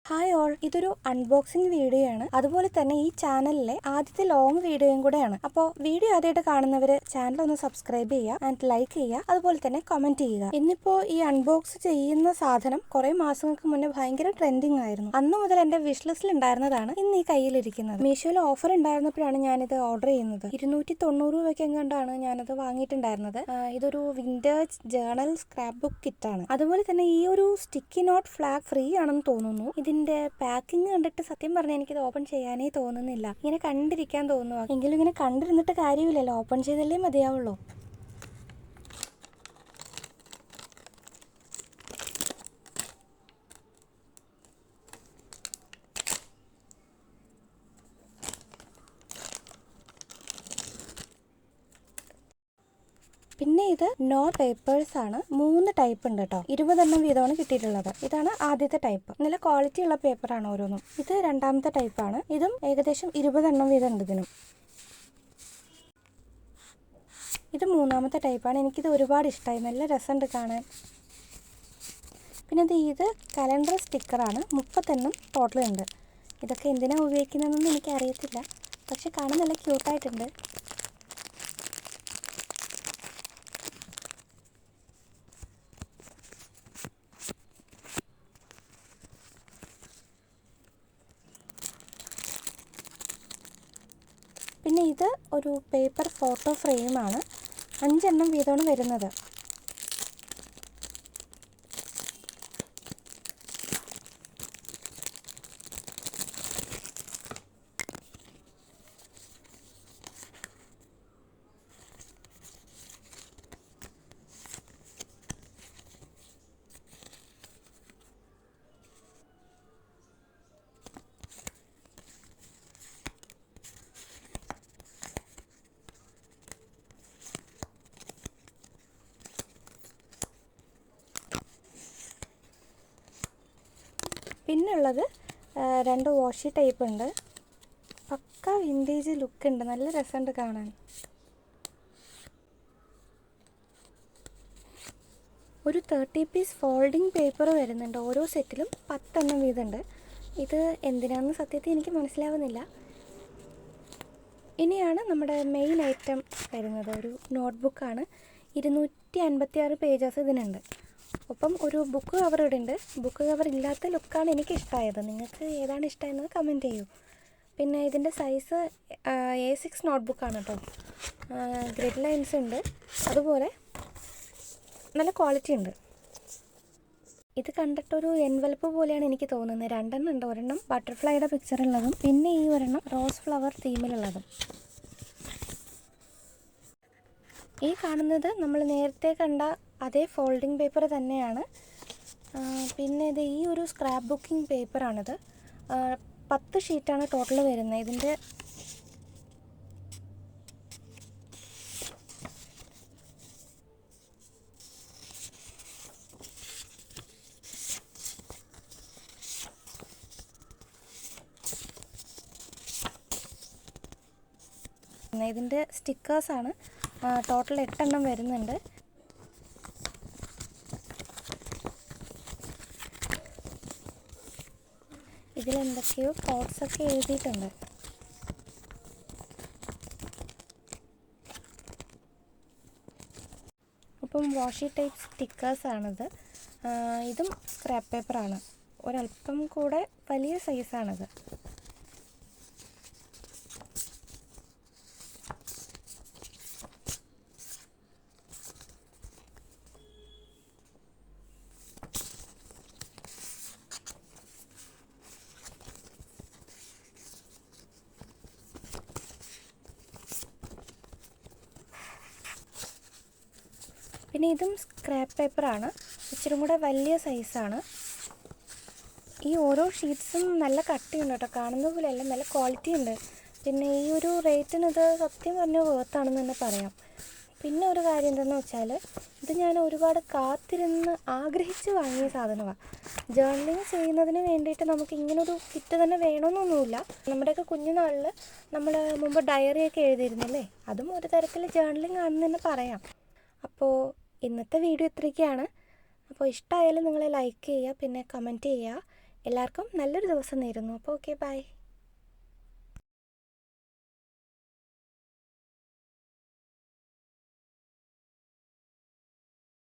Hi all, ഇതൊരു unboxing video ആണ്. അതുപോലെ തന്നെ ഈ ചാനലിലെ ആദ്യത്തെ ലോങ് വീഡിയോയും കൂടെയാണ്. അപ്പോൾ വീഡിയോ ആദ്യമായിട്ട് കാണുന്നവര് ചാനൽ ഒന്ന് സബ്സ്ക്രൈബ് ചെയ്യുക ആൻഡ് ലൈക്ക് ചെയ്യുക, അതുപോലെ തന്നെ കമന്റ് ചെയ്യുക. ഇന്നിപ്പോൾ ഈ അൺബോക്സ് ചെയ്യുന്ന സാധനം കുറെ മാസങ്ങൾക്ക് മുന്നേ ഭയങ്കര ട്രെൻഡിങ് ആയിരുന്നു. അന്ന് മുതൽ എന്റെ വിഷ് ലിസ്റ്റിൽ ഉണ്ടായിരുന്നതാണ് ഇന്ന് ഈ കയ്യിലിരിക്കുന്നത്. മീഷോയിൽ ഓഫർ ഉണ്ടായിരുന്നപ്പോഴാണ് ഞാനിത് ഓർഡർ ചെയ്യുന്നത്. 290 രൂപയ്ക്ക് എങ്ങാണ്ടാണ് ഞാനത് വാങ്ങിയിട്ടുണ്ടായിരുന്നത്. ഇതൊരു വിന്റേജ് ജേർണൽ സ്ക്രാപ്പ് ബുക്ക് കിറ്റാണ്. അതുപോലെ തന്നെ ഈ ഒരു സ്റ്റിക്കി നോട്ട് ഫ്ലാഗ് ഫ്രീ ആണെന്ന് തോന്നുന്നു. ഇതിന്റെ പാക്കിംഗ് കണ്ടിട്ട് സത്യം പറഞ്ഞാൽ എനിക്കിത് ഓപ്പൺ ചെയ്യാനേ തോന്നുന്നില്ല. ഇങ്ങനെ കണ്ടിരിക്കാൻ തോന്നുക. എങ്കിലും ഇങ്ങനെ കണ്ടിരുന്നിട്ട് കാര്യമില്ലല്ലോ, ഓപ്പൺ ചെയ്തല്ലേ മതിയാവുള്ളൂ. പിന്നെ ഇത് നോ പേപ്പേഴ്സ് ആണ്. 3 ടൈപ്പ് ഉണ്ട് കേട്ടോ. 20 എണ്ണം വീതമാണ് കിട്ടിയിട്ടുള്ളത്. ഇതാണ് ആദ്യത്തെ ടൈപ്പ്. നല്ല ക്വാളിറ്റി ഉള്ള പേപ്പറാണ് ഓരോന്നും. ഇത് രണ്ടാമത്തെ ടൈപ്പാണ്. ഇതും ഏകദേശം 20 എണ്ണം വീതം ഉണ്ട് ഇതിനും. ഇത് മൂന്നാമത്തെ ടൈപ്പാണ്. എനിക്കിത് ഒരുപാട് ഇഷ്ടമായി, നല്ല രസമുണ്ട് കാണാൻ. പിന്നെ ഇത് കലണ്ടർ സ്റ്റിക്കറാണ്. 30 എണ്ണം ടോട്ടൽ ഉണ്ട്. ഇതൊക്കെ എന്തിനാണ് ഉപയോഗിക്കുന്നതെന്നൊന്നും എനിക്കറിയത്തില്ല, പക്ഷെ കാണാൻ നല്ല ക്യൂട്ടായിട്ടുണ്ട്. പിന്നെ ഇത് ഒരു പേപ്പർ ഫോട്ടോ ഫ്രെയിമാണ്. 5 എണ്ണം വീതമാണ് വരുന്നത്. പിന്നുള്ളത് 2 വാഷി ടൈപ്പ് ഉണ്ട്. പക്ക വിൻറ്റേജ് ലുക്ക് ഉണ്ട്, നല്ല രസമുണ്ട് കാണാൻ. ഒരു 30 പീസ് ഫോൾഡിങ് പേപ്പർ വരുന്നുണ്ട്. ഓരോ സെറ്റിലും 10 എണ്ണം വീതമുണ്ട്. ഇത് എന്തിനാണെന്ന് സത്യത്തിൽ എനിക്ക് മനസ്സിലാവുന്നില്ല. ഇനിയാണ് നമ്മുടെ മെയിൻ ഐറ്റം വരുന്നത്. ഒരു നോട്ട്ബുക്കാണ്. 256 പേജസ് ഇതിനുണ്ട്. ഒപ്പം ഒരു ബുക്ക് കവർ ഇവിടെ ഉണ്ട്. ബുക്ക് കവർ ഇല്ലാത്ത ലുക്കാണ് എനിക്ക് ഇഷ്ടമായത്. നിങ്ങൾക്ക് ഏതാണ് ഇഷ്ടമായെന്ന് കമൻറ്റ് ചെയ്യൂ. പിന്നെ ഇതിൻ്റെ സൈസ് A6 നോട്ട്ബുക്കാണ് കേട്ടോ. ഗ്രിഡ് ലൈൻസ് ഉണ്ട്, അതുപോലെ നല്ല ക്വാളിറ്റി ഉണ്ട്. ഇത് കണ്ടിട്ടൊരു എൻവലപ്പ് പോലെയാണ് എനിക്ക് തോന്നുന്നത്. 2 എണ്ണം ഉണ്ട്. ഒരെണ്ണം ബട്ടർഫ്ലൈയുടെ പിക്ചർ ഉള്ളതും പിന്നെ ഈ ഒരെണ്ണം റോസ് ഫ്ലവർ തീമിലുള്ളതും. ഈ കാണുന്നത് നമ്മൾ നേരത്തെ കണ്ട അതേ ഫോൾഡിംഗ് പേപ്പർ തന്നെയാണ്. പിന്നെ ഇത് ഈ ഒരു സ്ക്രാപ്പ് ബുക്കിംഗ് പേപ്പറാണിത്. 10 ഷീറ്റാണ് ടോട്ടൽ വരുന്നത്. ഇതിൻ്റെ സ്റ്റിക്കേഴ്സാണ്. ടോട്ടൽ 8 എണ്ണം വരുന്നുണ്ട്. ഇതിലെന്തൊക്കെയോ കോഡ്സൊക്കെ എഴുതിയിട്ടുണ്ട്. അപ്പം വാഷി ടൈപ്പ് സ്റ്റിക്കേഴ്സാണിത്. ഇതും സ്ക്രാപ്പ് പേപ്പറാണ്. ഒരല്പം കൂടെ വലിയ സൈസാണിത്. പിന്നെ ഇതും സ്ക്രാപ്പ് പേപ്പറാണ്. ഇച്ചിരി കൂടെ വലിയ സൈസാണ്. ഈ ഓരോ ഷീറ്റ്സും നല്ല കട്ടിയുണ്ട് കേട്ടോ. കാണുന്ന പോലെയല്ല, നല്ല ക്വാളിറ്റി ഉണ്ട്. പിന്നെ ഈ ഒരു റേറ്റിന് ഇത് സത്യം പറഞ്ഞാൽ വേർത്താണെന്ന് തന്നെ പറയാം. പിന്നെ ഒരു കാര്യം എന്തെന്ന് വെച്ചാൽ, ഇത് ഞാൻ ഒരുപാട് കാത്തിരുന്ന് ആഗ്രഹിച്ച് വാങ്ങിയ സാധനമാണ്. ജേർണലിങ് ചെയ്യുന്നതിന് വേണ്ടിയിട്ട് നമുക്ക് ഇങ്ങനൊരു കിറ്റ് തന്നെ വേണമെന്നൊന്നുമില്ല. നമ്മുടെയൊക്കെ കുഞ്ഞുനാളിൽ നമ്മൾ മുമ്പ് ഡയറിയൊക്കെ എഴുതിയിരുന്നില്ലേ, അതും ഒരു തരത്തിൽ ജേർണലിങ് ആണെന്ന് തന്നെ പറയാം. അപ്പോൾ ഇന്നത്തെ വീഡിയോ ഇത്രയൊക്കെയാണ്. അപ്പോൾ ഇഷ്ടമായാലും നിങ്ങൾ ലൈക്ക് ചെയ്യുക, പിന്നെ കമൻറ്റ് ചെയ്യുക. എല്ലാവർക്കും നല്ലൊരു ദിവസം നേരുന്നു. അപ്പോൾ ഓക്കെ, ബൈ.